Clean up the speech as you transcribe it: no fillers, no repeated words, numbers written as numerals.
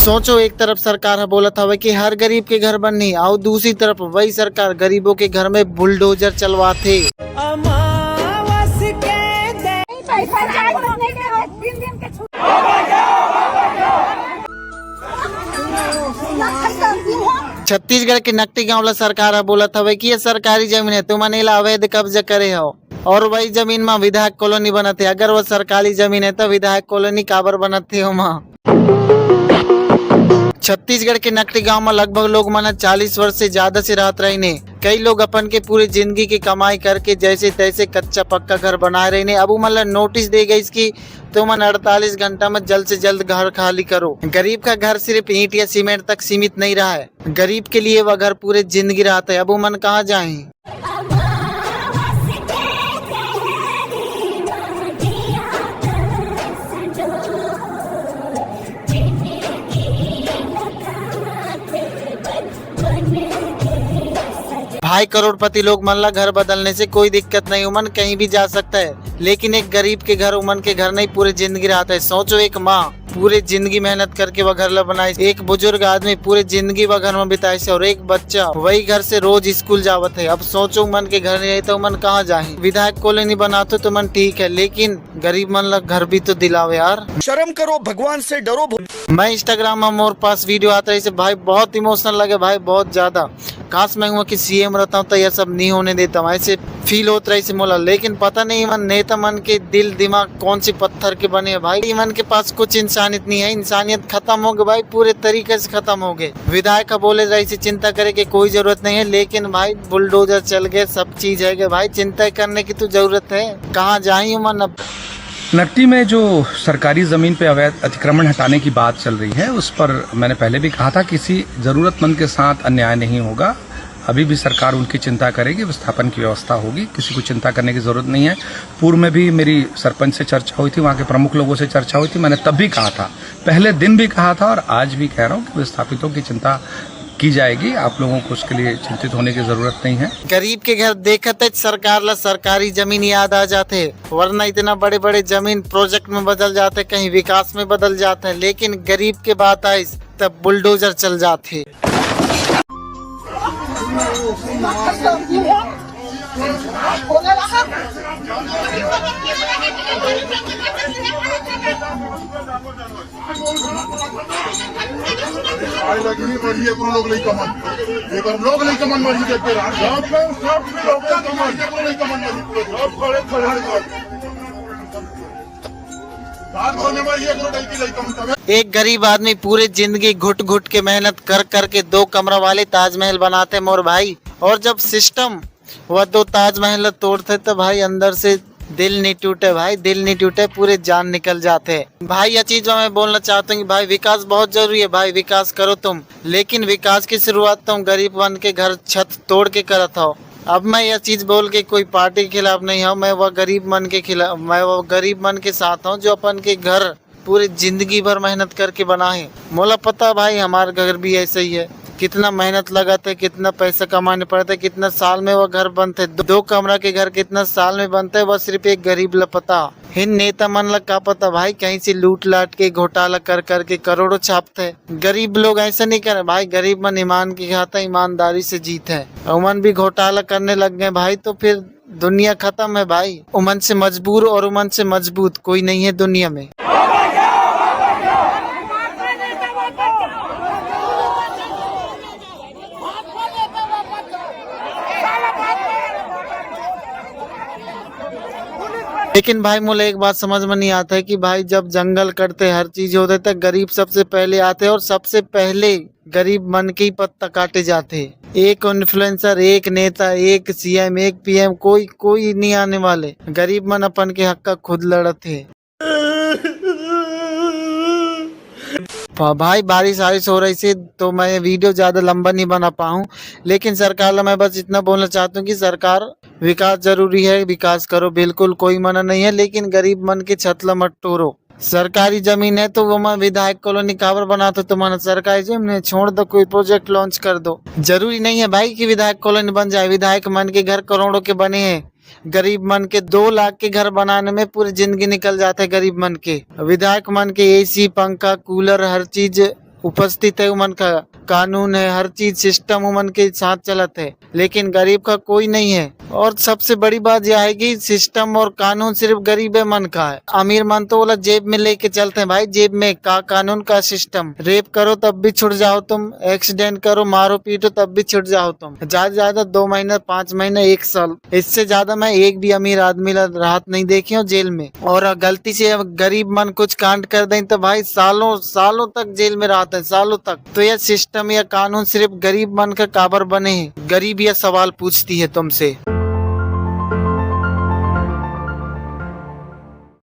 सोचो, एक तरफ सरकार है बोला था कि हर गरीब के घर बननी, और दूसरी तरफ वही सरकार गरीबों के घर में बुलडोजर चलवाते। छत्तीसगढ़ के नकटी गांव ला सरकार है बोला था कि ये सरकारी जमीन है, तुमने इला अवैध कब्जा करे हो, और वही जमीन में विधायक कॉलोनी बनते। अगर वो सरकारी जमीन है तो विधायक कॉलोनी काबर बनते हो माँ। छत्तीसगढ़ के नकटी गांव में लगभग लोग माना 40 वर्ष से ज्यादा से रहत रहे ने। कई लोग अपन के पूरी जिंदगी की कमाई करके जैसे तैसे कच्चा पक्का घर बना रहे ने। अब मतलब नोटिस दे गई इसकी, तो मन 48 घंटा में जल्द से जल्द घर खाली करो। गरीब का घर सिर्फ ईंट या सीमेंट तक सीमित नहीं रहा है, गरीब के लिए वह घर पूरे जिंदगी रहता है। अब मन कहाँ जाए। भाई करोड़पति लोग मन ला घर बदलने से कोई दिक्कत नहीं, उमन कहीं भी जा सकता है, लेकिन एक गरीब के घर उमन के घर नहीं पूरे जिंदगी रहता है। सोचो, एक माँ पूरे जिंदगी मेहनत करके वह घर ला बनाई, एक बुजुर्ग आदमी पूरे जिंदगी वह घर में बिताए से, और एक बच्चा वही घर से रोज स्कूल जावत है। अब सोचो, मन के घर नहीं है तो मन कहाँ जाए। विधायक कॉलोनी बनाते तो मन ठीक है, लेकिन गरीब मन ला घर भी तो दिलाओ यार। शर्म करो, भगवान से डरो। मैं इंस्टाग्राम में मोर पास वीडियो आता है, भाई बहुत इमोशनल लगे भाई, बहुत ज्यादा। काश मैं कि सीएम रहता हूँ तो यह सब नहीं होने देता हूँ, ऐसे फील होता है इसे मोला। लेकिन पता नहीं मन नेता मन के दिल दिमाग कौन सी पत्थर के बने हैं भाई। मन के पास कुछ इंसानियत नहीं है, इंसानियत खत्म हो गई भाई, पूरे तरीके से खत्म हो गए। विधायक का बोले रही से चिंता करे की कोई जरूरत नहीं है, लेकिन भाई बुलडोजर चल गए, सब चीज है भाई, चिंता करने की तो जरूरत है। कहाँ जाए मन। अब नकटी में जो सरकारी जमीन पे अवैध अतिक्रमण हटाने की बात चल रही है, उस पर मैंने पहले भी कहा था, किसी जरूरतमंद के साथ अन्याय नहीं होगा। अभी भी सरकार उनकी चिंता करेगी, विस्थापन की व्यवस्था होगी, किसी को चिंता करने की जरूरत नहीं है। पूर्व में भी मेरी सरपंच से चर्चा हुई थी, वहाँ के प्रमुख लोगों से चर्चा हुई थी। मैंने तब भी कहा था, पहले दिन भी कहा था, और आज भी कह रहा हूँ कि विस्थापितों की चिंता की जाएगी। आप लोगों को उसके लिए चिंतित होने की जरूरत नहीं है। गरीब के घर देखते सरकार ला सरकारी जमीन याद आ जाते, वरना इतना बड़े बड़े जमीन प्रोजेक्ट में बदल जाते, कहीं विकास में बदल जाते हैं, लेकिन गरीब के बात आई तब बुलडोजर चल जाते। एक गरीब आदमी पूरे जिंदगी घुट घुट के मेहनत कर कर के 2 कमरा वाले ताजमहल बनाते मोर भाई, और जब सिस्टम वह 2 ताजमहल तोड़ते तो भाई अंदर से दिल नहीं टूटे भाई, दिल नहीं टूटे, पूरे जान निकल जाते हैं भाई। यह चीज मैं बोलना चाहता हूँ कि भाई विकास बहुत जरूरी है भाई, विकास करो तुम, लेकिन विकास की शुरुआत तुम गरीब बन के घर छत तोड़ के करत हो। अब मैं यह चीज बोल के कोई पार्टी के खिलाफ नहीं हूँ, मैं वह गरीब मन के खिलाफ, मैं वह गरीब मन के साथ हूँ जो अपन के घर पूरी जिंदगी भर मेहनत करके बनाए। मोला पता भाई, हमारे घर भी ऐसे ही है, कितना मेहनत लगाते, कितना पैसा कमाने पड़ता है, कितना साल में वो घर बनते, 2 कमरा के घर कितना साल में बनते है, वह सिर्फ एक गरीब ला पता। हिन नेता मन ला का पता भाई, कहीं से लूट लाट के घोटाला कर करके करोड़ों छापते। गरीब लोग ऐसा नहीं करे भाई, गरीब मन ईमान की खाता, ईमानदारी से जीत है। उमन भी घोटाला करने लग गए भाई तो फिर दुनिया खत्म है भाई। उमन से मजबूर और उमन से मजबूत कोई नहीं है दुनिया में। लेकिन भाई मुझे एक बात समझ में नहीं आता है कि भाई जब जंगल कटते हर चीज होते तक गरीब सबसे पहले आते, और सबसे पहले गरीब मन के ही पत्ता काटे जाते। एक इन्फ्लुएंसर, एक नेता, एक सीएम, एक पीएम, कोई नहीं आने वाले। गरीब मन अपन के हक का खुद लड़ते। भाई बारिश हो रही थी तो मैं वीडियो ज्यादा लंबा नहीं बना पाऊँ, लेकिन सरकार ला मैं बस इतना बोलना चाहता हूँ कि सरकार विकास जरूरी है, विकास करो, बिल्कुल कोई मना नहीं है, लेकिन गरीब मन के छतला मत तोड़ो। सरकारी जमीन है तो वो मैं विधायक कॉलोनी काबर बनाते, तो मैंने सरकारी जमीन छोड़ दो, कोई प्रोजेक्ट लॉन्च कर दो। जरूरी नहीं है भाई कि विधायक कॉलोनी बन जाए, विधायक मन के घर करोड़ों के बने हैं, गरीब मन के 2 लाख के घर बनाने में पूरी जिंदगी निकल जाता है गरीब मन के। विधायक मन के एसी, पंखा, कूलर, हर चीज उपस्थित है, उमन का कानून है, हर चीज सिस्टम उमन के साथ चलत है, लेकिन गरीब का कोई नहीं है। और सबसे बड़ी बात यह है कि सिस्टम और कानून सिर्फ गरीब मन का है। अमीर मन तो बोला जेब में लेके चलते हैं भाई, जेब में का कानून का सिस्टम। रेप करो तब भी छुट जाओ तुम, एक्सीडेंट करो मारो पीटो तब भी छुट जाओ तुम। ज्यादा से ज्यादा 2 महीना 5 महीने 1 साल, इससे ज्यादा मैं एक भी अमीर आदमी राहत नहीं देखी हूँ जेल में। और गलती से गरीब मन कुछ कांड कर दें तो भाई सालों सालों तक जेल में रहते हैं, सालों तक। तो यह सिस्टम या कानून सिर्फ गरीब मन का काबर बने हैं। गरीब यह सवाल पूछती है तुमसे।